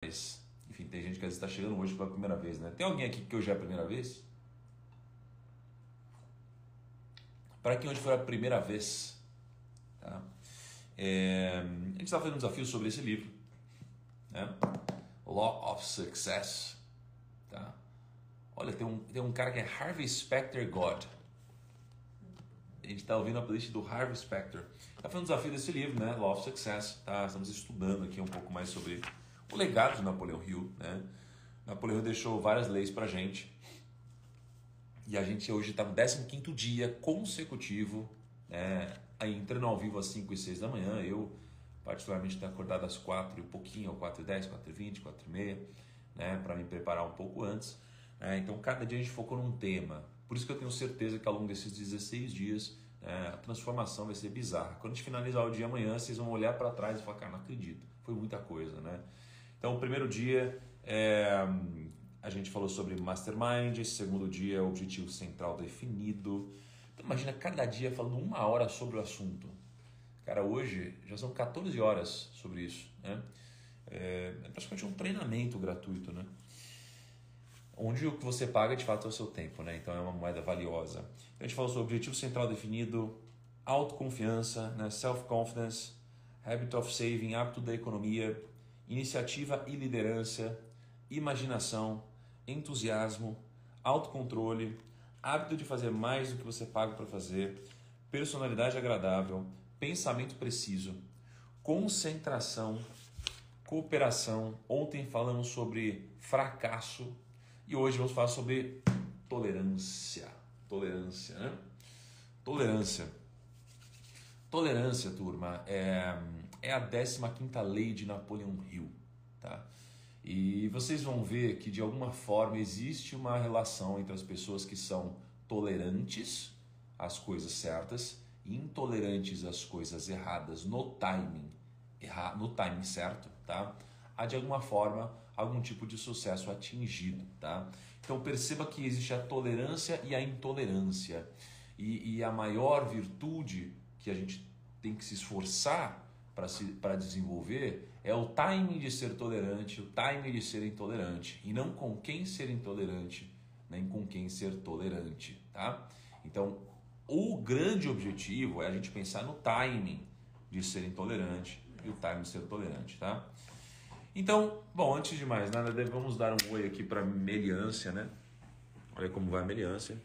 Mas, enfim, tem gente que às vezes está chegando hoje pela primeira vez, né? Tem alguém aqui que hoje é a primeira vez? Para quem hoje foi a primeira vez, tá? A gente está fazendo um desafio sobre esse livro, né? Law of Success, tá? Olha, tem um cara que é Harvey Specter God. A gente está ouvindo a playlist do Harvey Specter. Está fazendo um desafio desse livro, né? Law of Success, tá? Estamos estudando aqui um pouco mais sobre o legado de Napoleão Hill, né? Napoleão Hill deixou várias leis pra gente. E a gente hoje está no 15º dia consecutivo, né? Aí entrando ao vivo às 5 e 6 da manhã. Eu, particularmente, estou acordado às 4 e pouquinho, ou 4h10, 4h20, 4h30, né? Para me preparar um pouco antes. Então, cada dia a gente focou num tema. Por isso que eu tenho certeza que ao longo desses 16 dias, a transformação vai ser bizarra. Quando a gente finalizar o dia amanhã, vocês vão olhar para trás e falar, cara, não acredito. Foi muita coisa, né? Então, o primeiro dia, a gente falou sobre Mastermind. Segundo dia, objetivo central definido. Então, imagina cada dia falando 1 hora sobre o assunto. Cara, hoje já são 14 horas sobre isso, né? É praticamente um treinamento gratuito, né? Onde o que você paga de fato é o seu tempo, né? Então é uma moeda valiosa. Então a gente falou sobre objetivo central definido, autoconfiança, né? Self-confidence, habit of saving, hábito da economia, iniciativa e liderança, imaginação, entusiasmo, autocontrole, hábito de fazer mais do que você paga para fazer, personalidade agradável, pensamento preciso, concentração, cooperação. Ontem falamos sobre fracasso e hoje vamos falar sobre tolerância. Tolerância, né? Tolerância, turma, é a 15ª lei de Napoleão Hill, tá? E vocês vão ver que de alguma forma existe uma relação entre as pessoas que são tolerantes às coisas certas e intolerantes às coisas erradas no timing certo, tá? Há de alguma forma algum tipo de sucesso atingido, tá? Então perceba que existe a tolerância e a intolerância. E a maior virtude que a gente tem que se esforçar para desenvolver é o timing de ser tolerante, o timing de ser intolerante, e não com quem ser intolerante, nem com quem ser tolerante, tá? Então, o grande objetivo é a gente pensar no timing de ser intolerante e o timing de ser tolerante, tá? Então, bom, antes de mais nada, vamos dar um oi aqui para Meliância, né? Olha como vai a Meliância.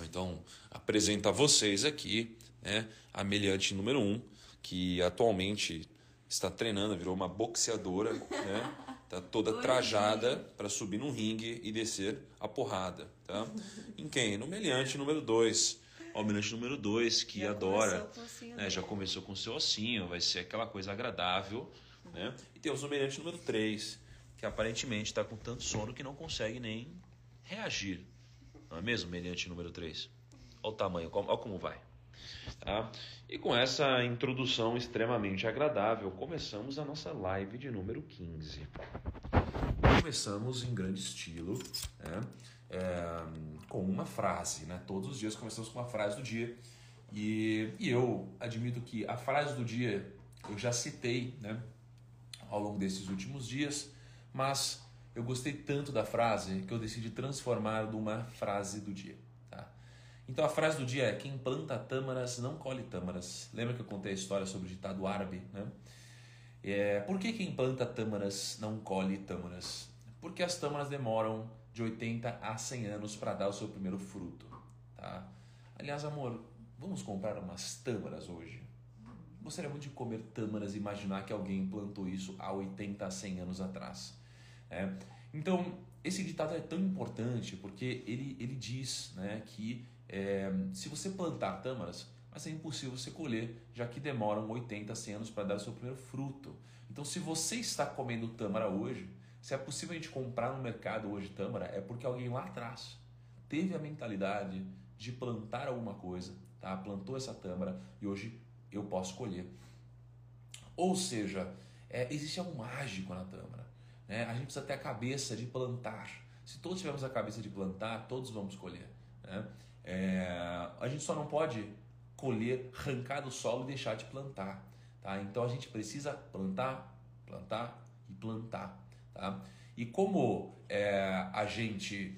Então, apresento a vocês aqui, né, a meliante número 1, que atualmente está treinando, virou uma boxeadora, né? Tá toda trajada para subir num ringue e descer a porrada, tá? Em quem? No meliante número 2. O meliante número 2, que já adora, né, já começou com o seu ossinho, vai ser aquela coisa agradável, né? E temos o meliante número 3, que aparentemente está com tanto sono que não consegue nem reagir. Não é mesmo, meliante número 3? Olha o tamanho, olha como vai. Tá? E com essa introdução extremamente agradável, começamos a nossa live de número 15. Começamos em grande estilo, né? Com uma frase, né? Todos os dias começamos com uma frase do dia. E eu admito que a frase do dia eu já citei, né, ao longo desses últimos dias, mas eu gostei tanto da frase que eu decidi transformar numa frase do dia. Tá? Então a frase do dia é: quem planta tâmaras não colhe tâmaras. Lembra que eu contei a história sobre o ditado árabe, né? Por que quem planta tâmaras não colhe tâmaras? Porque as tâmaras demoram de 80 a 100 anos para dar o seu primeiro fruto. Tá? Aliás, amor, vamos comprar umas tâmaras hoje? Gostaria muito de comer tâmaras e imaginar que alguém plantou isso há 80 a 100 anos atrás. Então, esse ditado é tão importante porque ele diz, né, que se você plantar tâmaras, vai ser impossível você colher, já que demoram 80 a 100 anos para dar o seu primeiro fruto. Então, se você está comendo tâmara hoje, se é possível a gente comprar no mercado hoje tâmara, é porque alguém lá atrás teve a mentalidade de plantar alguma coisa, tá? Plantou essa tâmara e hoje eu posso colher. Ou seja, existe algo mágico na tâmara. Né? A gente precisa ter a cabeça de plantar. Se todos tivermos a cabeça de plantar, todos vamos colher. Né? A gente só não pode colher, arrancar do solo e deixar de plantar. Tá? Então a gente precisa plantar, plantar e plantar. Tá? E como a gente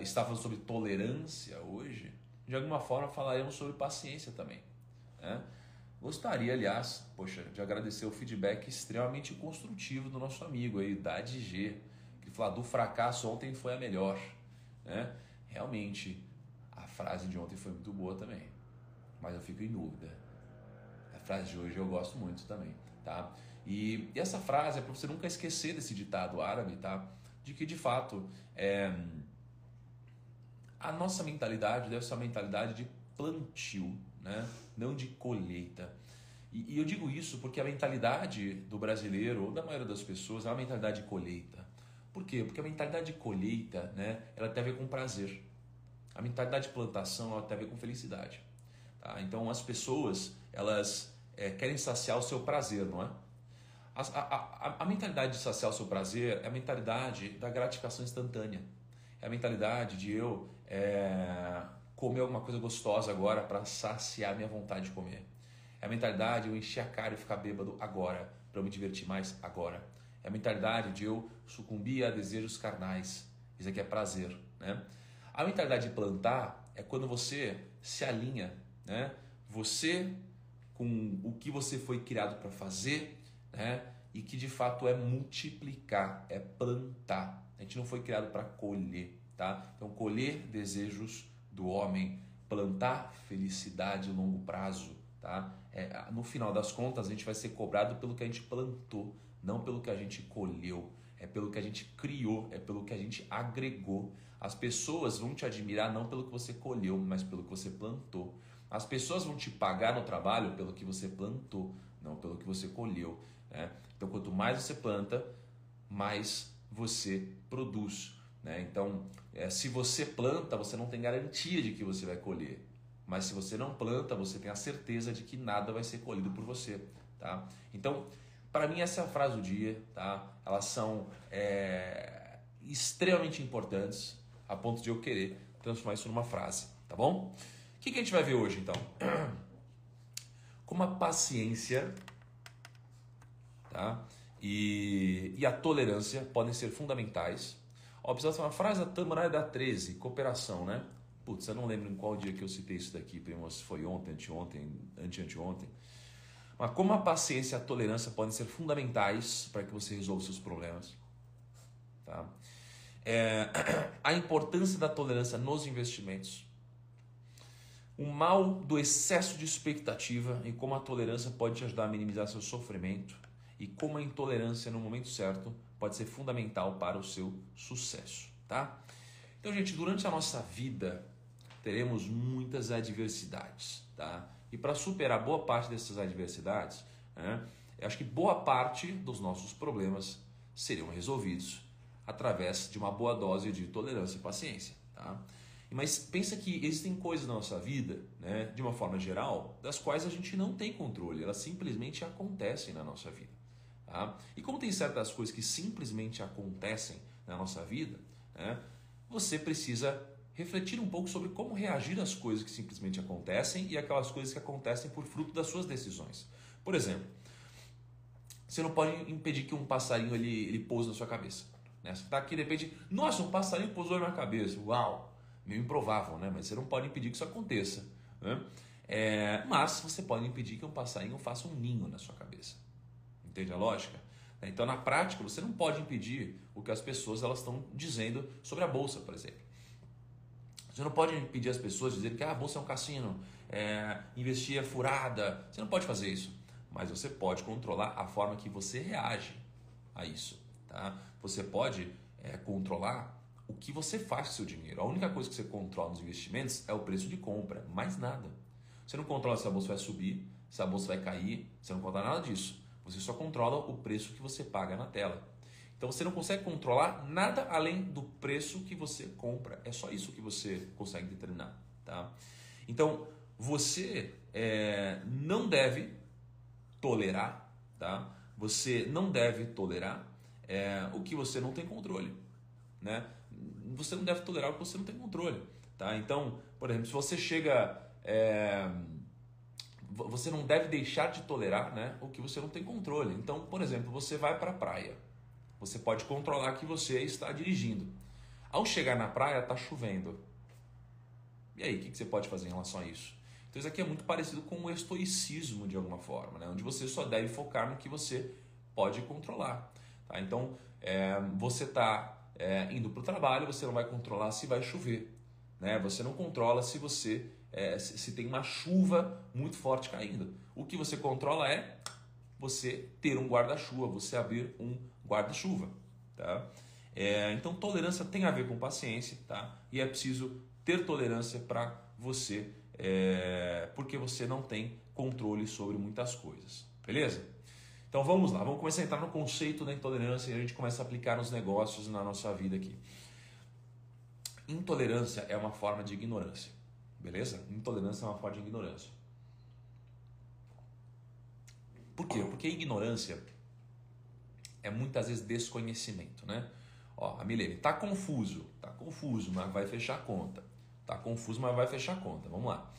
está falando sobre tolerância hoje, de alguma forma falaremos sobre paciência também. Né? Gostaria, aliás, de agradecer o feedback extremamente construtivo do nosso amigo aí, da DG, que falou: do fracasso ontem foi a melhor. Né? Realmente, a frase de ontem foi muito boa também, mas eu fico em dúvida. A frase de hoje eu gosto muito também. Tá? E essa frase é para você nunca esquecer desse ditado árabe, tá? De que de fato a nossa mentalidade deve ser uma mentalidade de plantio, né? Não de colheita. E eu digo isso porque a mentalidade do brasileiro, ou da maioria das pessoas, é uma mentalidade de colheita. Por quê? Porque a mentalidade de colheita, né, ela tem a ver com prazer. A mentalidade de plantação, ela tem a ver com felicidade. Tá? Então as pessoas, elas querem saciar o seu prazer, não é? A mentalidade de saciar o seu prazer é a mentalidade da gratificação instantânea. É a mentalidade de eu comer alguma coisa gostosa agora para saciar minha vontade de comer. É a mentalidade de eu encher a cara e ficar bêbado agora, para eu me divertir mais agora. É a mentalidade de eu sucumbir a desejos carnais. Isso aqui é prazer. Né? A mentalidade de plantar é quando você se alinha, né? Você com o que você foi criado para fazer, né? E que de fato é multiplicar, é plantar. A gente não foi criado para colher, tá? Então colher desejos do homem, plantar felicidade a longo prazo, tá? No final das contas a gente vai ser cobrado pelo que a gente plantou, não pelo que a gente colheu. É pelo que a gente criou, é pelo que a gente agregou. As pessoas vão te admirar não pelo que você colheu, mas pelo que você plantou. As pessoas vão te pagar no trabalho pelo que você plantou, não pelo que você colheu. Né? Então, quanto mais você planta, mais você produz. Né? Então, se você planta, você não tem garantia de que você vai colher. Mas se você não planta, você tem a certeza de que nada vai ser colhido por você. Tá? Então, para mim, essa é a frase do dia. Tá? Elas são extremamente importantes a ponto de eu querer transformar isso numa frase. Tá bom? O que a gente vai ver hoje, então? Como a paciência, tá? e a tolerância podem ser fundamentais. Ó, precisa falar uma frase da Tamara da 13, cooperação, né? Putz, eu não lembro em qual dia que eu citei isso daqui, primo, se foi ontem, anteontem. Mas como a paciência e a tolerância podem ser fundamentais para que você resolva seus problemas. Tá? A importância da tolerância nos investimentos. O mal do excesso de expectativa e como a tolerância pode te ajudar a minimizar seu sofrimento e como a intolerância no momento certo pode ser fundamental para o seu sucesso, tá? Então, gente, durante a nossa vida teremos muitas adversidades, tá? E para superar boa parte dessas adversidades, né, eu acho que boa parte dos nossos problemas seriam resolvidos através de uma boa dose de tolerância e paciência, tá? Mas pensa que existem coisas na nossa vida, né, de uma forma geral, das quais a gente não tem controle, elas simplesmente acontecem na nossa vida. Tá? E como tem certas coisas que simplesmente acontecem na nossa vida, né, você precisa refletir um pouco sobre como reagir às coisas que simplesmente acontecem e aquelas coisas que acontecem por fruto das suas decisões. Por exemplo, você não pode impedir que um passarinho ele pouse na sua cabeça. Né? Você está aqui, de repente, nossa, um passarinho pousou na minha cabeça, uau! Meio improvável, né? Mas você não pode impedir que isso aconteça. Né? Mas você pode impedir que um passarinho faça um ninho na sua cabeça. Entende a lógica? Então, na prática, você não pode impedir o que as pessoas elas estão dizendo sobre a bolsa, por exemplo. Você não pode impedir as pessoas de dizer que a bolsa é um cassino, investir é furada. Você não pode fazer isso. Mas você pode controlar a forma que você reage a isso. Tá? Você pode controlar o que você faz com o seu dinheiro. A única coisa que você controla nos investimentos é o preço de compra, mais nada. Você não controla se a bolsa vai subir, se a bolsa vai cair, você não controla nada disso. Você só controla o preço que você paga na tela. Então você não consegue controlar nada além do preço que você compra. É só isso que você consegue determinar. Tá? Então você não deve tolerar, tá? Você não deve tolerar o que você não tem controle. Né? Você não deve tolerar o que você não tem controle. Tá? Então, por exemplo, se você chega... você não deve deixar de tolerar, né, o que você não tem controle. Então, por exemplo, você vai para a praia. Você pode controlar que você está dirigindo. Ao chegar na praia, está chovendo. E aí, o que você pode fazer em relação a isso? Então isso aqui é muito parecido com o estoicismo de alguma forma, né? Onde você só deve focar no que você pode controlar. Tá? Então, você está indo para o trabalho, você não vai controlar se vai chover. Né? Você não controla se você se tem uma chuva muito forte caindo. O que você controla é você ter um guarda-chuva, você abrir um guarda-chuva. Tá? Então, tolerância tem a ver com paciência, tá? E é preciso ter tolerância para você, porque você não tem controle sobre muitas coisas. Beleza? Então vamos lá, vamos começar a entrar no conceito da intolerância e a gente começa a aplicar nos negócios na nossa vida aqui. Intolerância é uma forma de ignorância, beleza? Intolerância é uma forma de ignorância. Por quê? Porque ignorância é muitas vezes desconhecimento, né? Ó, a Milene, tá confuso, mas vai fechar a conta. Tá confuso, mas vai fechar a conta. Vamos lá.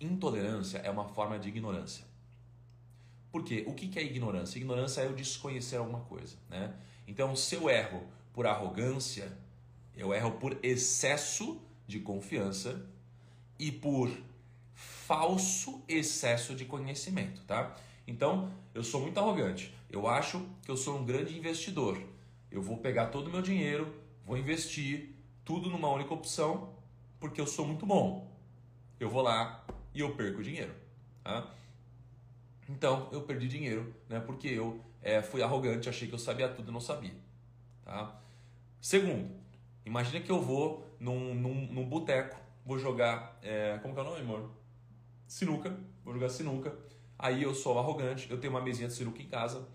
Intolerância é uma forma de ignorância. Por quê? O que é ignorância? Ignorância é eu desconhecer alguma coisa, né? Então, se eu erro por arrogância, eu erro por excesso de confiança e por falso excesso de conhecimento, tá? Então, eu sou muito arrogante. Eu acho que eu sou um grande investidor. Eu vou pegar todo o meu dinheiro, vou investir tudo numa única opção, porque eu sou muito bom. Eu vou lá e eu perco dinheiro, tá? Então, eu perdi dinheiro, né? Porque eu fui arrogante, achei que eu sabia tudo e não sabia. Tá? Segundo, imagina que eu vou num boteco, vou jogar, como que é o nome, amor? Sinuca, vou jogar sinuca. Aí eu sou arrogante, eu tenho uma mesinha de sinuca em casa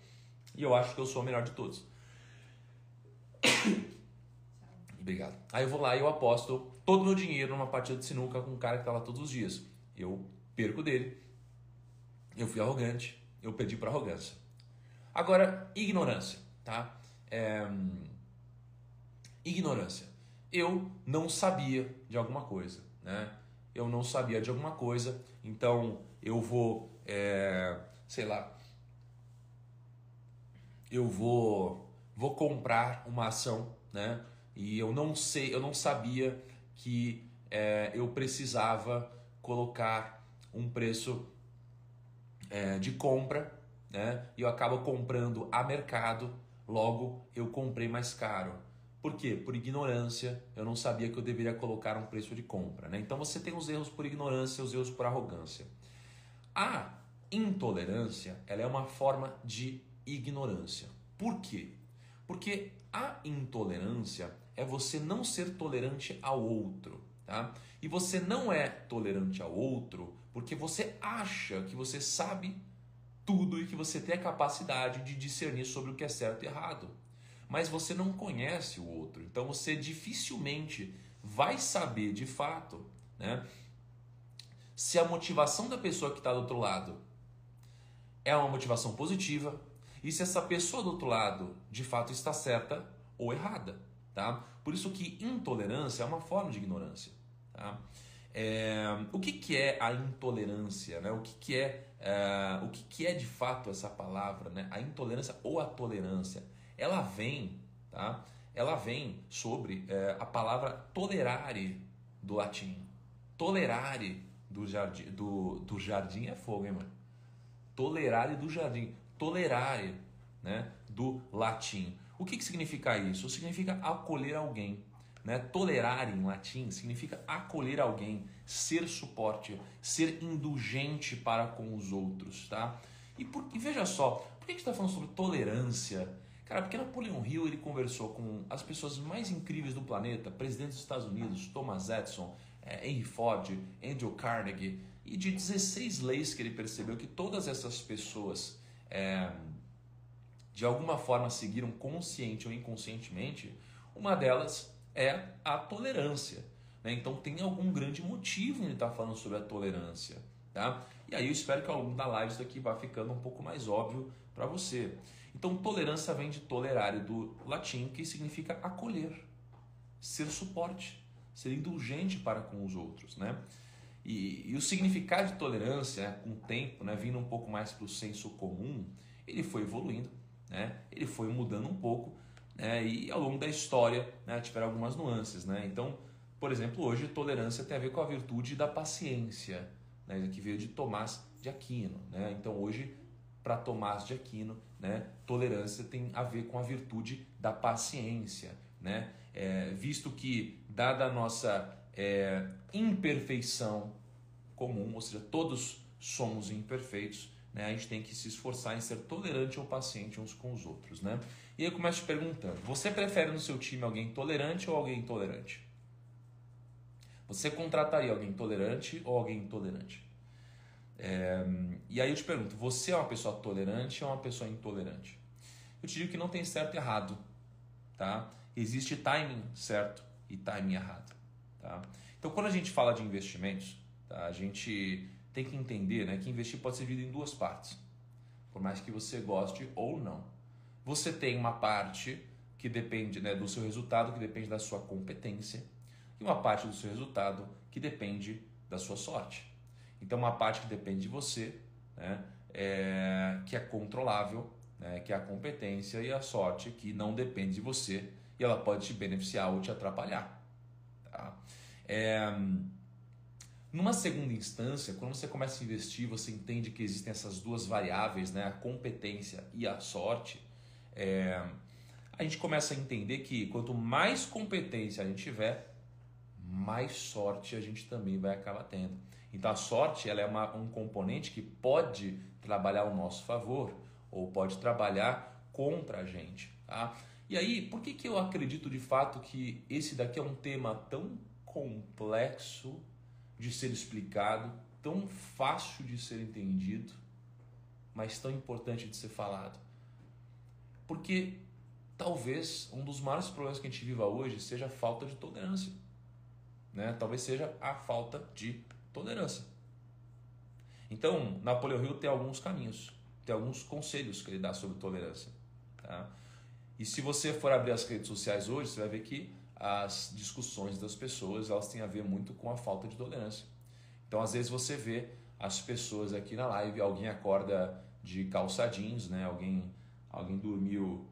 e eu acho que eu sou o melhor de todos. Obrigado. Aí eu vou lá e eu aposto todo o meu dinheiro numa partida de sinuca com um cara que tá lá todos os dias. Eu perco dele. Eu fui arrogante, eu perdi para arrogância. Agora, ignorância, tá? Ignorância. Eu não sabia de alguma coisa, né? Eu não sabia de alguma coisa, então eu vou, sei lá, eu vou comprar uma ação, né? E eu não sabia que eu precisava colocar um preço de compra, né? E eu acabo comprando a mercado, logo eu comprei mais caro. Por quê? Por ignorância, eu não sabia que eu deveria colocar um preço de compra, né? Então você tem os erros por ignorância, os erros por arrogância. A intolerância, ela é uma forma de ignorância. Por quê? Porque a intolerância é você não ser tolerante ao outro, tá? E você não é tolerante ao outro porque você acha que você sabe tudo e que você tem a capacidade de discernir sobre o que é certo e errado. Mas você não conhece o outro, então você dificilmente vai saber de fato, né, se a motivação da pessoa que está do outro lado é uma motivação positiva e se essa pessoa do outro lado de fato está certa ou errada. Tá? Por isso que intolerância é uma forma de ignorância. Tá? O que é a intolerância? Né? O que é de fato essa palavra? Né? A intolerância ou a tolerância? Ela vem, tá? Ela vem sobre a palavra tolerare do latim. Tolerare do jardim é fogo, hein, mano? Tolerare do jardim. Tolerare, né? Do latim. O que significa isso? Significa acolher alguém. Né? Tolerar em latim significa acolher alguém, ser suporte, ser indulgente para com os outros. Tá? E veja só, por que a gente está falando sobre tolerância? Cara, porque Napoleão Hill ele conversou com as pessoas mais incríveis do planeta, presidentes dos Estados Unidos, Thomas Edison, Henry Ford, Andrew Carnegie, e de 16 leis que ele percebeu que todas essas pessoas de alguma forma seguiram consciente ou inconscientemente, uma delas é a tolerância. Né? Então tem algum grande motivo em ele estar falando sobre a tolerância. Tá? E aí eu espero que ao longo da live isso aqui vá ficando um pouco mais óbvio para você. Então tolerância vem de tolerare do latim, que significa acolher, ser suporte, ser indulgente para com os outros. Né? E o significado de tolerância, né, com o tempo, né, vindo um pouco mais para o senso comum, ele foi evoluindo, né, ele foi mudando um pouco, né, e ao longo da história, né, tiveram algumas nuances. Né? Então, por exemplo, hoje tolerância tem a ver com a virtude da paciência, né, que veio de Tomás de Aquino. Né? Então hoje, para Tomás de Aquino, né, tolerância tem a ver com a virtude da paciência. Né? Visto que, dada a nossa imperfeição comum, ou seja, todos somos imperfeitos, né? A gente tem que se esforçar em ser tolerante ou paciente uns com os outros. Né? E aí eu começo te perguntando, você prefere no seu time alguém tolerante ou alguém intolerante? Você contrataria alguém tolerante ou alguém intolerante? E aí eu te pergunto, você é uma pessoa tolerante ou uma pessoa intolerante? Eu te digo que não tem certo e errado. Tá? Existe timing certo e timing errado. Tá? Então, quando a gente fala de investimentos, tá, a gente tem que entender, né, que investir pode ser dividido em duas partes, por mais que você goste ou não. Você tem uma parte que depende, né, do seu resultado, que depende da sua competência, e uma parte do seu resultado que depende da sua sorte. Então, uma parte que depende de você, né, que é controlável, né, que é a competência, e a sorte que não depende de você e ela pode te beneficiar ou te atrapalhar. Tá? Numa segunda instância, quando você começa a investir, você entende que existem essas duas variáveis, né, a competência e a sorte. A gente começa a entender que quanto mais competência a gente tiver, mais sorte a gente também vai acabar tendo. Então a sorte ela é um componente que pode trabalhar ao nosso favor ou pode trabalhar contra a gente. Tá? E aí, por que eu acredito de fato que esse daqui é um tema tão complexo de ser explicado, tão fácil de ser entendido, mas tão importante de ser falado? Porque talvez um dos maiores problemas que a gente viva hoje seja a falta de tolerância. Né? Talvez seja a falta de tolerância. Então, Napoleão Hill tem alguns caminhos, tem alguns conselhos que ele dá sobre tolerância. Tá? E se você for abrir as redes sociais hoje, você vai ver que as discussões das pessoas elas têm a ver muito com a falta de tolerância. Então, às vezes você vê as pessoas aqui na live, alguém acorda de calça jeans, né? Alguém dormiu,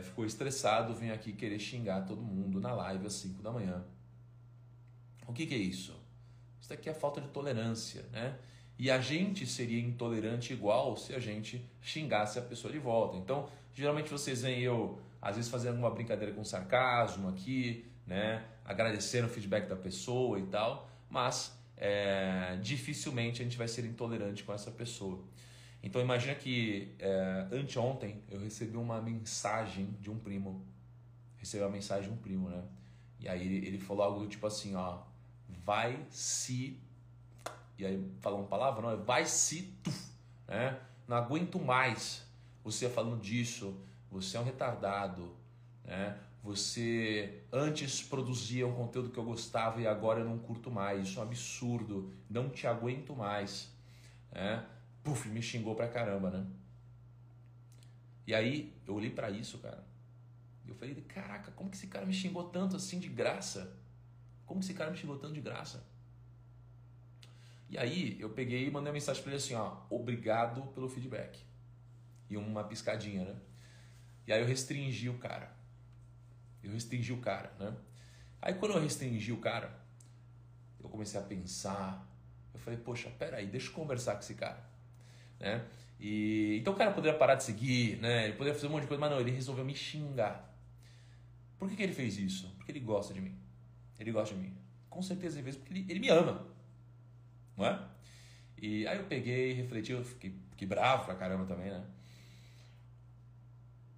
ficou estressado, vem aqui querer xingar todo mundo na live às 5 da manhã. O que é isso? Isso daqui é falta de tolerância, né? E a gente seria intolerante igual se a gente xingasse a pessoa de volta. Então, geralmente vocês veem eu, às vezes, fazendo alguma brincadeira com sarcasmo aqui, né? Agradecendo o feedback da pessoa e tal, mas dificilmente a gente vai ser intolerante com essa pessoa. Então, imagina que anteontem eu recebi uma mensagem de um primo. Recebi uma mensagem de um primo, né? E aí ele falou algo do tipo assim, ó, vai se... E aí falou uma palavra, não, vai se... né? Não aguento mais você falando disso, você é um retardado, né? Você antes produzia um conteúdo que eu gostava e agora eu não curto mais, isso é um absurdo, não te aguento mais, né? Puf, me xingou pra caramba, né? E aí eu olhei pra isso, cara, e eu falei, caraca, como que esse cara me xingou tanto assim de graça? Como que esse cara me xingou tanto de graça? E aí eu peguei e mandei uma mensagem pra ele assim, ó, obrigado pelo feedback. E uma piscadinha, né? E aí eu restringi o cara. Né? Aí quando eu restringi o cara, eu comecei a pensar, eu falei, poxa, peraí, deixa eu conversar com esse cara. Né? Então o cara poderia parar de seguir, né? Ele poderia fazer um monte de coisa, mas não, ele resolveu me xingar. Por que ele fez isso? Porque ele gosta de mim. Ele gosta de mim. Com certeza ele fez porque ele me ama. Não é? E aí eu peguei, refleti, eu fiquei bravo pra caramba também, né?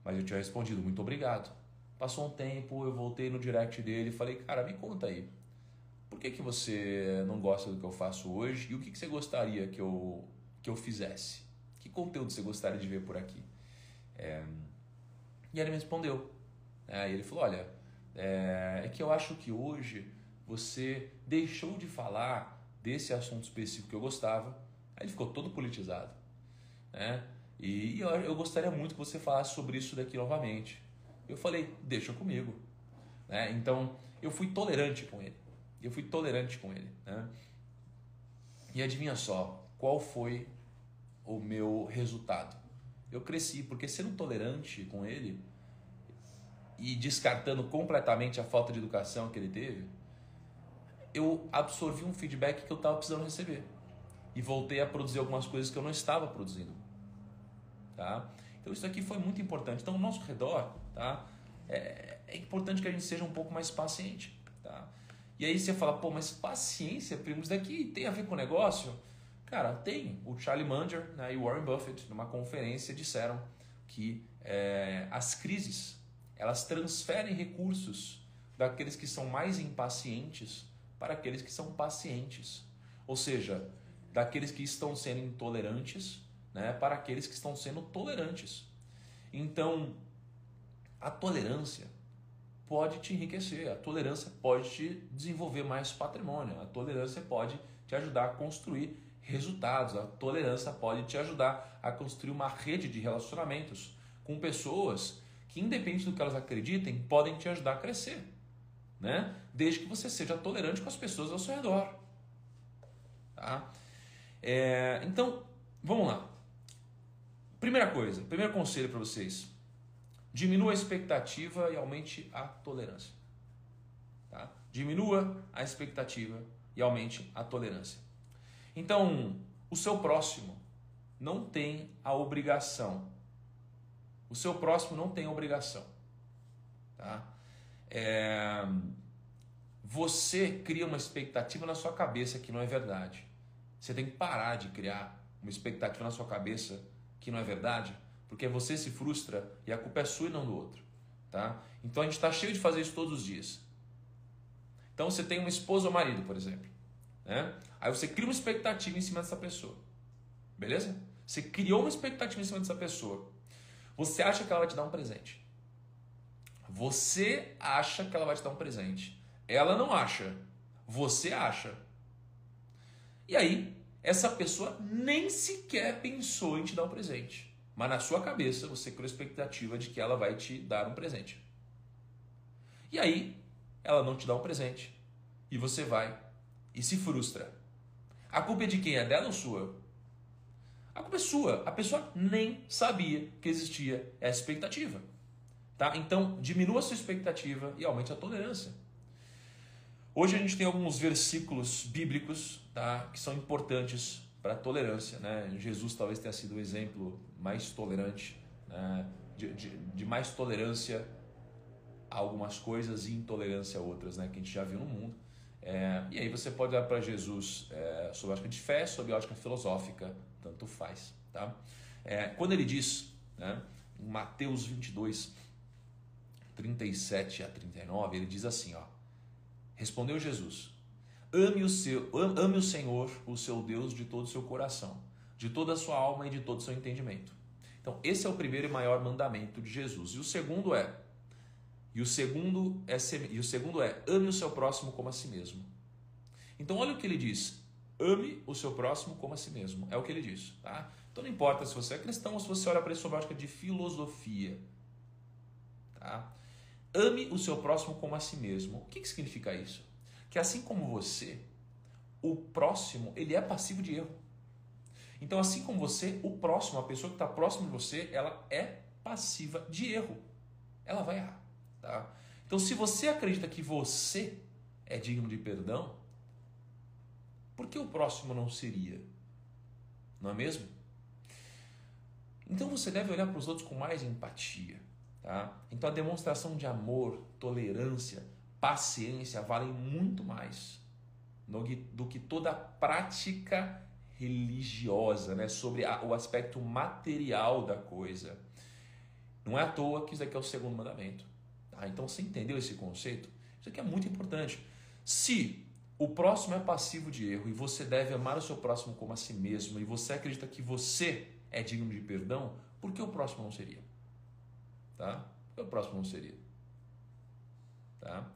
Mas eu tinha respondido, muito obrigado. Passou um tempo, eu voltei no direct dele e falei, cara, me conta aí. Por que você não gosta do que eu faço hoje? E o que você gostaria que eu fizesse? Que conteúdo você gostaria de ver por aqui? E aí ele me respondeu. Ele falou, olha, é que eu acho que hoje você deixou de falar desse assunto específico que eu gostava. Aí ele ficou todo politizado. Né? E eu gostaria muito que você falasse sobre isso daqui novamente. Eu falei, deixa comigo. Né? Então, eu fui tolerante com ele. Né? E adivinha só, qual foi o meu resultado? Eu cresci, porque sendo tolerante com ele e descartando completamente a falta de educação que ele teve, eu absorvi um feedback que eu estava precisando receber. E voltei a produzir algumas coisas que eu não estava produzindo. Tá? Então isso aqui foi muito importante. Então ao nosso redor, tá? É importante que a gente seja um pouco mais paciente. Tá? E aí você fala, pô, mas paciência, primo, isso daqui tem a ver com o negócio? Cara, tem. O Charlie Munger, né, e o Warren Buffett, numa conferência, disseram que as crises, elas transferem recursos daqueles que são mais impacientes para aqueles que são pacientes. Ou seja, daqueles que estão sendo intolerantes, né, para aqueles que estão sendo tolerantes. Então, a tolerância pode te enriquecer, a tolerância pode te desenvolver mais patrimônio, a tolerância pode te ajudar a construir resultados, a tolerância pode te ajudar a construir uma rede de relacionamentos com pessoas que, independente do que elas acreditem, podem te ajudar a crescer, né? Desde que você seja tolerante com as pessoas ao seu redor. Tá? Então, vamos lá. Primeira coisa, primeiro conselho para vocês: diminua a expectativa e aumente a tolerância. Tá? Diminua a expectativa e aumente a tolerância. Então, o seu próximo não tem a obrigação. O seu próximo não tem obrigação. Tá? Você cria uma expectativa na sua cabeça que não é verdade. Você tem que parar de criar uma expectativa na sua cabeça que não é verdade, porque você se frustra e a culpa é sua e não do outro. Tá? Então a gente está cheio de fazer isso todos os dias. Então você tem uma esposa ou marido, por exemplo. Né? Aí você cria uma expectativa em cima dessa pessoa. Beleza? Você criou uma expectativa em cima dessa pessoa. Você acha que ela vai te dar um presente. Você acha que ela vai te dar um presente. Ela não acha. Você acha. E aí, essa pessoa nem sequer pensou em te dar um presente. Mas na sua cabeça, você criou a expectativa de que ela vai te dar um presente. E aí, ela não te dá um presente. E você vai e se frustra. A culpa é de quem? É dela ou sua? A culpa é sua. A pessoa nem sabia que existia essa expectativa. Tá? Então, diminua a sua expectativa e aumente a tolerância. Hoje a gente tem alguns versículos bíblicos, tá, que são importantes para a tolerância. Né? Jesus talvez tenha sido o exemplo mais tolerante, né? de mais tolerância a algumas coisas e intolerância a outras, né? Que a gente já viu no mundo. E aí você pode olhar para Jesus sob a ótica de fé, sob a ótica filosófica, tanto faz. Tá? Quando ele diz, né, em Mateus 22, 37 a 39, ele diz assim, ó: respondeu Jesus: ame o Senhor, o seu Deus, de todo o seu coração, de toda a sua alma e de todo o seu entendimento. Então, esse é o primeiro e maior mandamento de Jesus. E o segundo é, ame o seu próximo como a si mesmo. Então, olha o que ele diz: ame o seu próximo como a si mesmo. É o que ele diz. Tá? Então, não importa se você é cristão ou se você olha para isso sob a ótica de filosofia. Tá? Ame o seu próximo como a si mesmo. O que significa isso? Que assim como você, o próximo, ele é passivo de erro. Então, assim como você, o próximo, a pessoa que está próxima de você, ela é passiva de erro. Ela vai errar. Tá? Então, se você acredita que você é digno de perdão, por que o próximo não seria? Não é mesmo? Então, você deve olhar para os outros com mais empatia. Tá? Então a demonstração de amor, tolerância, paciência valem muito mais do que toda a prática religiosa, né? Sobre o aspecto material da coisa. Não é à toa que isso aqui é o segundo mandamento. Tá? Então você entendeu esse conceito? Isso aqui é muito importante. Se o próximo é passivo de erro e você deve amar o seu próximo como a si mesmo e você acredita que você é digno de perdão, por que o próximo não seria? Tá? O próximo não seria. Tá?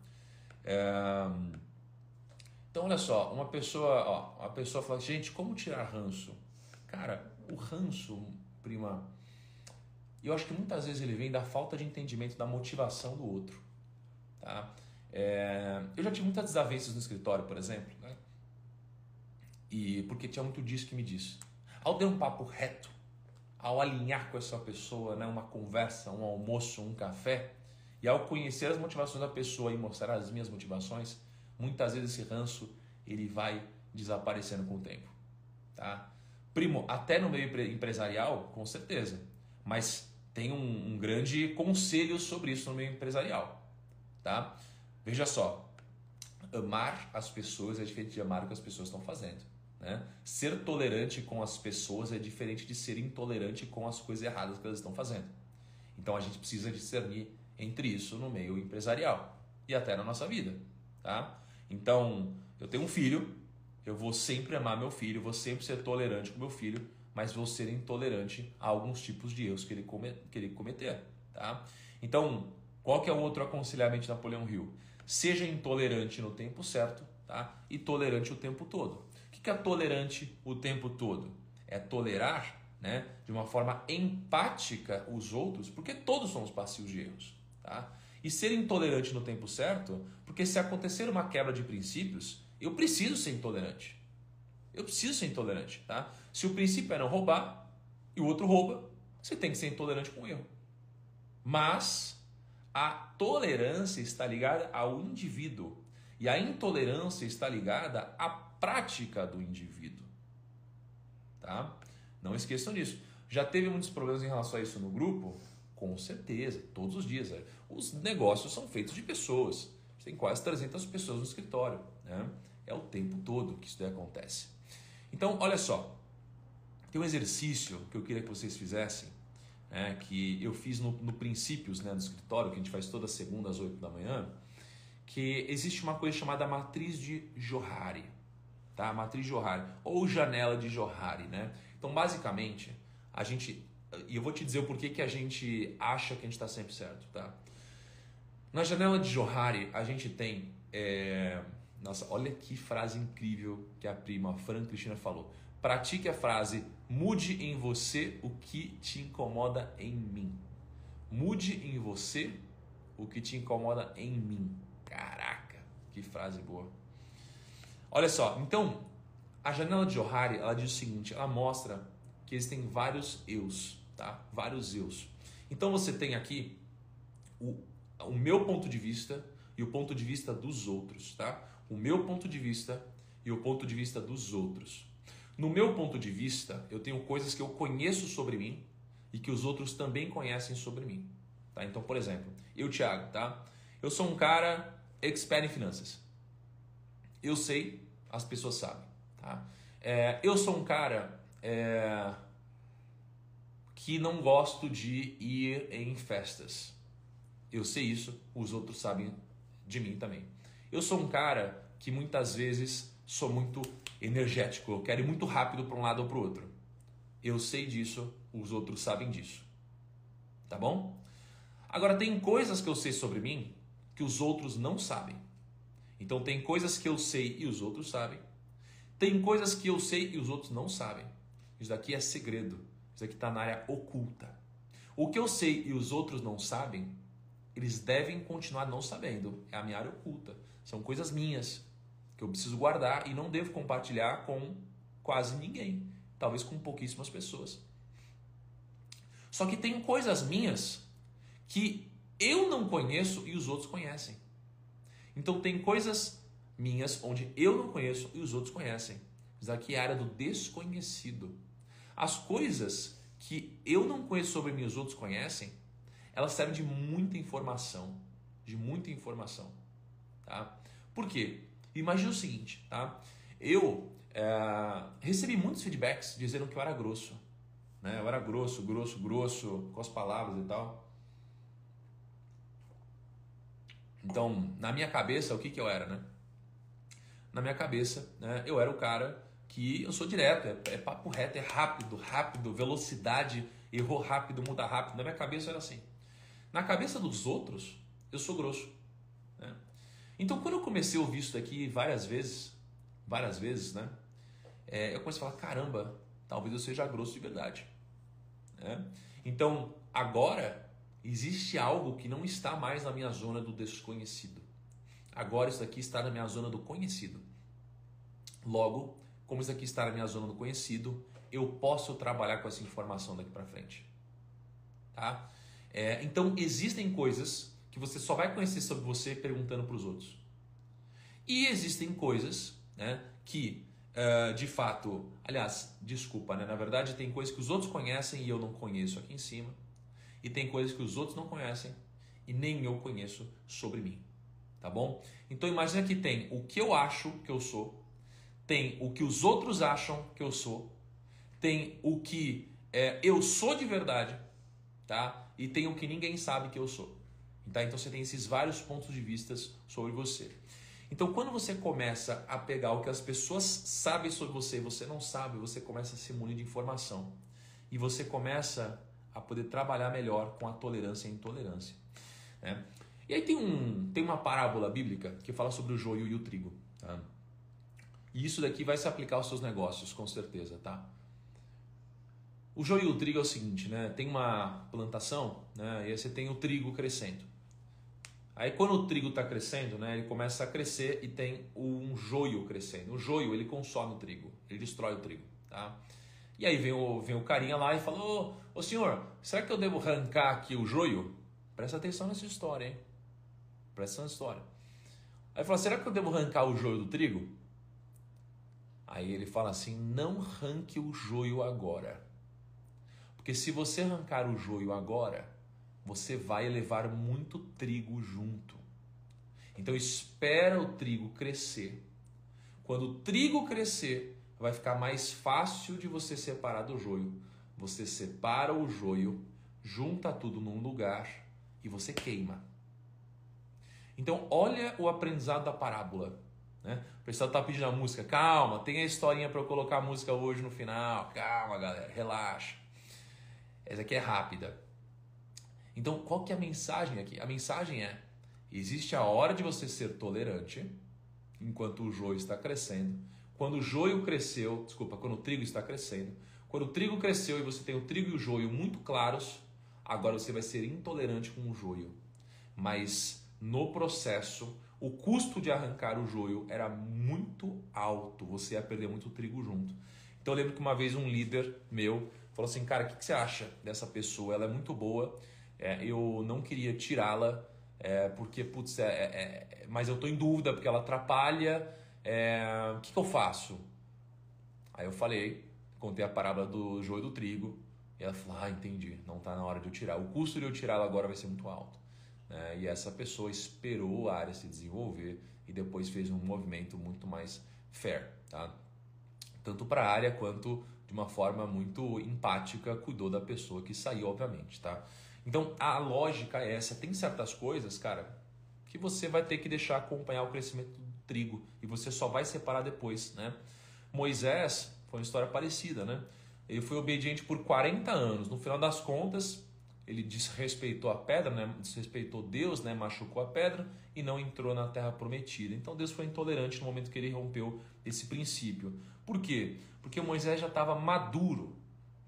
Então, olha só, uma pessoa fala, gente, como tirar ranço? Cara, o ranço, prima, eu acho que muitas vezes ele vem da falta de entendimento da motivação do outro. Tá? Eu já tive muitas desavenças no escritório, por exemplo, né? E porque tinha muito disso que me disse. Ao ter um papo reto, ao alinhar com essa pessoa, né, uma conversa, um almoço, um café, e ao conhecer as motivações da pessoa e mostrar as minhas motivações, muitas vezes esse ranço ele vai desaparecendo com o tempo. Tá? Primo, até no meio empresarial, com certeza, mas tem um grande conselho sobre isso no meio empresarial. Tá? Veja só, amar as pessoas é diferente de amar o que as pessoas estão fazendo. Né? Ser tolerante com as pessoas é diferente de ser intolerante com as coisas erradas que elas estão fazendo. Então a gente precisa discernir entre isso no meio empresarial e até na nossa vida. Tá? Então, eu tenho um filho, eu vou sempre amar meu filho, vou sempre ser tolerante com meu filho, mas vou ser intolerante a alguns tipos de erros que ele cometer. Tá? Então, qual que é o outro aconselhamento de Napoleão Hill? Seja intolerante no tempo certo, tá? E tolerante o tempo todo. O que é tolerante o tempo todo? É tolerar, né, de uma forma empática os outros, porque todos somos passivos de erros. Tá? E ser intolerante no tempo certo, porque se acontecer uma quebra de princípios, eu preciso ser intolerante. Eu preciso ser intolerante. Tá? Se o princípio é não roubar e o outro rouba, você tem que ser intolerante com o erro. Mas a tolerância está ligada ao indivíduo e a intolerância está ligada à prática do indivíduo. Tá? Não esqueçam disso. Já teve muitos problemas em relação a isso no grupo? Com certeza, todos os dias. Os negócios são feitos de pessoas. Tem quase 300 pessoas no escritório. Né? É o tempo todo que isso daí acontece. Então, olha só. Tem um exercício que eu queria que vocês fizessem, né, que eu fiz no Princípios, né, do escritório, que a gente faz toda segunda às 8 da manhã, que existe uma coisa chamada matriz de Johari. Tá? Matriz de Johari, ou janela de Johari. Né? Então, basicamente, a gente... E eu vou te dizer o porquê que a gente acha que a gente está sempre certo. Tá? Na janela de Johari, a gente tem... Nossa, olha que frase incrível que a prima Fran Cristina falou. Pratique a frase, mude em você o que te incomoda em mim. Mude em você o que te incomoda em mim. Caraca, que frase boa. Olha só, então, a janela de Johari, ela diz o seguinte, ela mostra que existem vários eus, tá? Vários eus. Então você tem aqui o meu ponto de vista e o ponto de vista dos outros, tá? O meu ponto de vista e o ponto de vista dos outros. No meu ponto de vista, eu tenho coisas que eu conheço sobre mim e que os outros também conhecem sobre mim. Tá? Então, por exemplo, eu, Thiago, tá? Eu sou um cara expert em finanças. Eu sei, as pessoas sabem. Tá? Eu sou um cara que não gosto de ir em festas. Eu sei isso, os outros sabem de mim também. Eu sou um cara que muitas vezes sou muito energético, eu quero ir muito rápido para um lado ou para o outro. Eu sei disso, os outros sabem disso. Tá bom? Agora, tem coisas que eu sei sobre mim que os outros não sabem. Então, tem coisas que eu sei e os outros sabem. Tem coisas que eu sei e os outros não sabem. Isso daqui é segredo. Isso daqui está na área oculta. O que eu sei e os outros não sabem, eles devem continuar não sabendo. É a minha área oculta. São coisas minhas que eu preciso guardar e não devo compartilhar com quase ninguém. Talvez com pouquíssimas pessoas. Só que tem coisas minhas que eu não conheço e os outros conhecem. Então tem coisas minhas onde eu não conheço e os outros conhecem. Isso aqui é a área do desconhecido. As coisas que eu não conheço sobre mim e os outros conhecem, elas servem de muita informação. De muita informação. Tá? Por quê? Imagina o seguinte, tá? Eu recebi muitos feedbacks dizendo que eu era grosso. Né? Eu era grosso com as palavras e tal. Então, na minha cabeça, o que eu era, né? Na minha cabeça, né, eu era o cara que eu sou direto, é papo reto, é rápido, velocidade, errou rápido, muda rápido. Na minha cabeça era assim. Na cabeça dos outros, eu sou grosso. Né? Então, quando eu comecei a ouvir isso daqui várias vezes, né? Eu comecei a falar, caramba, talvez eu seja grosso de verdade. Né? Então, agora, existe algo que não está mais na minha zona do desconhecido. Agora isso aqui está na minha zona do conhecido. Logo, como isso aqui está na minha zona do conhecido, eu posso trabalhar com essa informação daqui para frente. Tá? Então, existem coisas que você só vai conhecer sobre você perguntando para os outros. E existem coisas, né, que, de fato, aliás, desculpa, né, na verdade tem coisas que os outros conhecem e eu não conheço aqui em cima. E tem coisas que os outros não conhecem e nem eu conheço sobre mim. Tá bom? Então imagina que tem o que eu acho que eu sou, tem o que os outros acham que eu sou, tem o que eu sou de verdade, tá? E tem o que ninguém sabe que eu sou. Tá? Então você tem esses vários pontos de vista sobre você. Então quando você começa a pegar o que as pessoas sabem sobre você e você não sabe, você começa a se munir de informação. E você começa a poder trabalhar melhor com a tolerância e a intolerância. Né? E aí tem uma parábola bíblica que fala sobre o joio e o trigo. Tá? E isso daqui vai se aplicar aos seus negócios, com certeza. Tá? O joio e o trigo é o seguinte, né? Tem uma plantação, né? E aí você tem o trigo crescendo. Aí quando o trigo está crescendo, né? Ele começa a crescer e tem um joio crescendo. O joio, ele consome o trigo, ele destrói o trigo. Tá? E aí vem o carinha lá e fala, ô senhor, será que eu devo arrancar aqui o joio? Presta atenção nessa história, hein? Presta atenção nessa história. Aí fala, será que eu devo arrancar o joio do trigo? Aí ele fala assim, não arranque o joio agora. Porque se você arrancar o joio agora, você vai levar muito trigo junto. Então espera o trigo crescer. Quando o trigo crescer, vai ficar mais fácil de você separar do joio. Você separa o joio, junta tudo num lugar e você queima. Então olha o aprendizado da parábola. Né? O pessoal está pedindo a música. Calma, tem a historinha para eu colocar a música hoje no final. Calma, galera, relaxa. Essa aqui é rápida. Então qual que é a mensagem aqui? A mensagem é, existe a hora de você ser tolerante enquanto o joio está crescendo. Quando o joio cresceu, quando o trigo está crescendo, quando o trigo cresceu e você tem o trigo e o joio muito claros, agora você vai ser intolerante com o joio. Mas no processo, o custo de arrancar o joio era muito alto, você ia perder muito trigo junto. Então eu lembro que uma vez um líder meu falou assim, cara, o que você acha dessa pessoa? Ela é muito boa, eu não queria tirá-la, porque, putz, mas eu estou em dúvida porque ela atrapalha, o que eu faço? Aí eu contei a parábola do joio e do trigo, e ela falou, entendi, não está na hora de eu tirar. O custo de eu tirá-la agora vai ser muito alto. E essa pessoa esperou a área se desenvolver e depois fez um movimento muito mais fair. Tá? Tanto para a área quanto de uma forma muito empática, cuidou da pessoa que saiu, obviamente. Tá? Então a lógica é essa, tem certas coisas, cara, que você vai ter que deixar acompanhar o crescimento do trigo e você só vai separar depois. Né? Moisés foi uma história parecida, né? Ele foi obediente por 40 anos, no final das contas ele desrespeitou a pedra, né? Desrespeitou Deus, né? Machucou a pedra e não entrou na terra prometida. Então Deus foi intolerante no momento que ele rompeu esse princípio. Por quê? Porque Moisés já estava maduro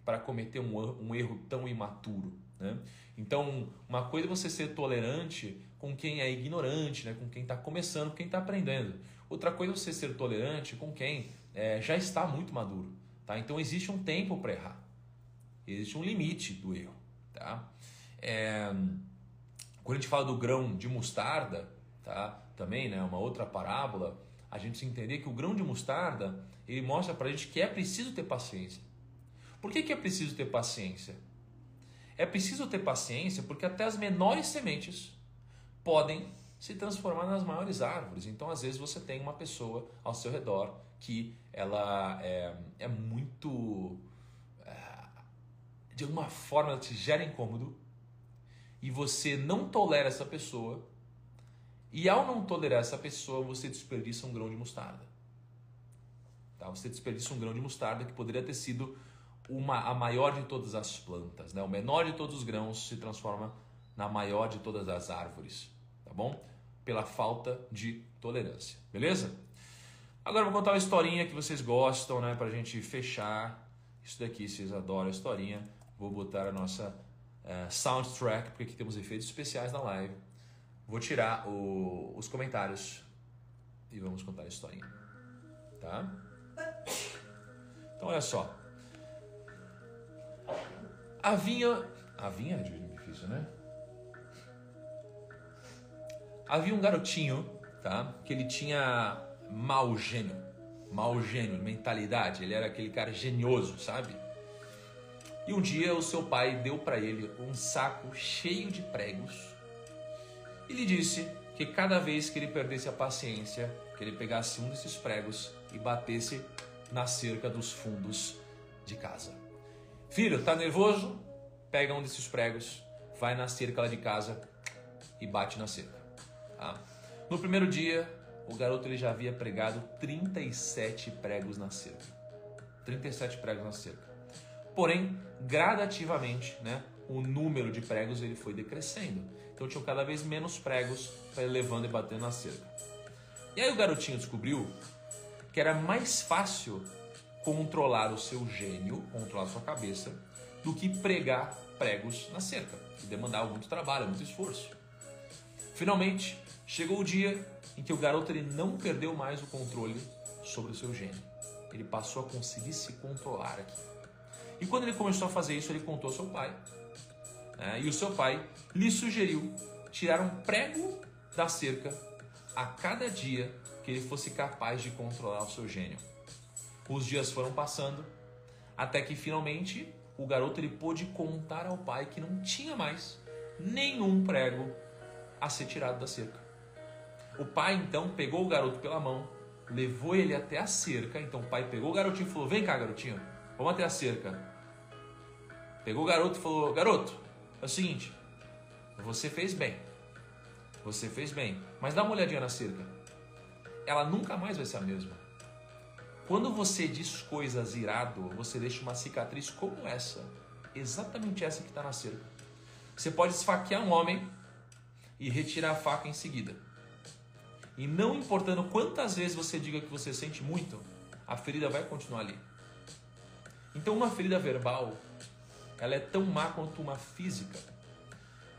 para cometer um erro tão imaturo. Né? Então, uma coisa é você ser tolerante com quem é ignorante, né? Com quem está começando, com quem está aprendendo. Outra coisa é você ser tolerante com quem já está muito maduro. Tá? Então, existe um tempo para errar. Existe um limite do erro. Tá? Quando a gente fala do grão de mostarda, tá? Também, né? Uma outra parábola, a gente se entender que o grão de mostarda, ele mostra para a gente que é preciso ter paciência. Por que é preciso ter paciência? É preciso ter paciência porque até as menores sementes podem se transformar nas maiores árvores. Então, às vezes, você tem uma pessoa ao seu redor que ela é muito... de alguma forma, ela te gera incômodo e você não tolera essa pessoa e ao não tolerar essa pessoa, você desperdiça um grão de mostarda. Tá? Você desperdiça um grão de mostarda que poderia ter sido a maior de todas as plantas. Né? O menor de todos os grãos se transforma na maior de todas as árvores. Tá bom? Pela falta de tolerância. Beleza? Agora eu vou contar uma historinha que vocês gostam, né? Pra gente fechar isso daqui. Vocês adoram a historinha. Vou botar a nossa soundtrack, porque aqui temos efeitos especiais na live. Vou tirar os comentários e vamos contar a historinha. Tá? Então olha só. A vinha é difícil, né? Havia um garotinho, tá? Que ele tinha mau gênio, mentalidade. Ele era aquele cara genioso, sabe? E um dia o seu pai deu para ele um saco cheio de pregos e lhe disse que cada vez que ele perdesse a paciência, que ele pegasse um desses pregos e batesse na cerca dos fundos de casa. Filho, tá nervoso? Pega um desses pregos, vai na cerca lá de casa e bate na cerca. Tá? No primeiro dia, o garoto ele já havia pregado 37 pregos na cerca. 37 pregos na cerca. Porém, gradativamente, né, o número de pregos ele foi decrescendo. Então tinham cada vez menos pregos para ele levando e batendo na cerca. E aí o garotinho descobriu que era mais fácil controlar o seu gênio, controlar a sua cabeça, do que pregar pregos na cerca, que demandava muito trabalho, muito esforço. Finalmente, chegou o dia em que o garoto ele não perdeu mais o controle sobre o seu gênio. Ele passou a conseguir se controlar aqui. E quando ele começou a fazer isso, ele contou ao seu pai. E o seu pai lhe sugeriu tirar um prego da cerca a cada dia que ele fosse capaz de controlar o seu gênio. Os dias foram passando, até que finalmente o garoto ele pôde contar ao pai que não tinha mais nenhum prego a ser tirado da cerca. O pai então pegou o garoto pela mão, levou ele até a cerca. Então o pai pegou o garotinho e falou: vem cá, garotinho, vamos até a cerca. Pegou o garoto e falou: garoto, é o seguinte, você fez bem, mas dá uma olhadinha na cerca. Ela nunca mais vai ser a mesma. Quando você diz coisas irado, você deixa uma cicatriz como essa, exatamente essa que está na cerca. Você pode esfaquear um homem e retirar a faca em seguida. E não importando quantas vezes você diga que você sente muito, a ferida vai continuar ali. Então uma ferida verbal, ela é tão má quanto uma física.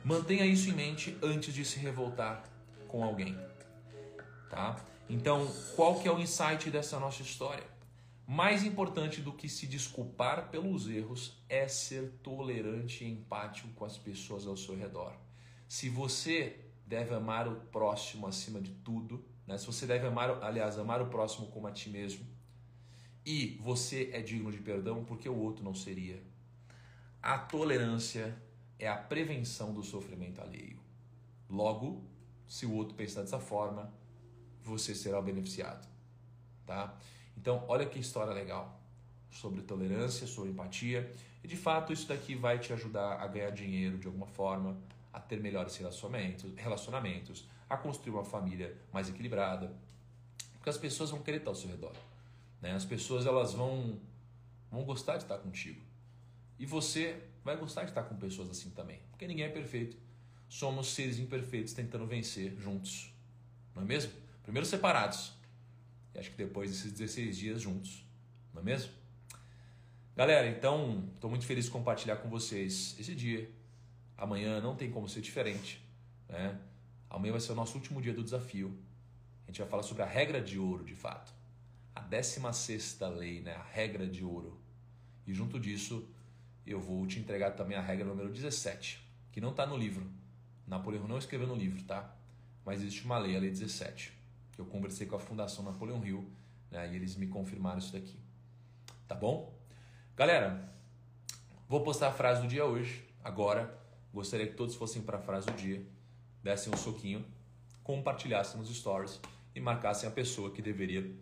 Mantenha isso em mente antes de se revoltar com alguém. Tá? Então, qual que é o insight dessa nossa história? Mais importante do que se desculpar pelos erros é ser tolerante e empático com as pessoas ao seu redor. Se você deve amar o próximo acima de tudo, né? Se você deve amar o próximo como a ti mesmo, e você é digno de perdão, porque o outro não seria. A tolerância é a prevenção do sofrimento alheio. Logo, se o outro pensar dessa forma, você será o beneficiado, tá? Então, olha que história legal sobre tolerância, sobre empatia. E de fato, isso daqui vai te ajudar a ganhar dinheiro de alguma forma, a ter melhores relacionamentos, a construir uma família mais equilibrada. Porque as pessoas vão querer estar ao seu redor, né? As pessoas elas vão gostar de estar contigo. E você vai gostar de estar com pessoas assim também. Porque ninguém é perfeito. Somos seres imperfeitos tentando vencer juntos. Não é mesmo? Primeiro separados. E acho que depois desses 16 dias juntos. Não é mesmo? Galera, então, estou muito feliz de compartilhar com vocês esse dia. Amanhã não tem como ser diferente, né? Amanhã vai ser o nosso último dia do desafio. A gente vai falar sobre a regra de ouro, de fato. A 16ª lei, né? A regra de ouro. E junto disso, eu vou te entregar também a regra número 17, que não está no livro. Napoleão não escreveu no livro, tá? Mas existe uma lei, a lei 17. Que eu conversei com a Fundação Napoleão Hill, né? E eles me confirmaram isso daqui. Tá bom? Galera, vou postar a frase do dia hoje, agora. Gostaria que todos fossem para a frase do dia, dessem um soquinho, compartilhassem nos stories e marcassem a pessoa que deveria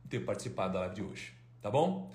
ter participado da live de hoje. Tá bom?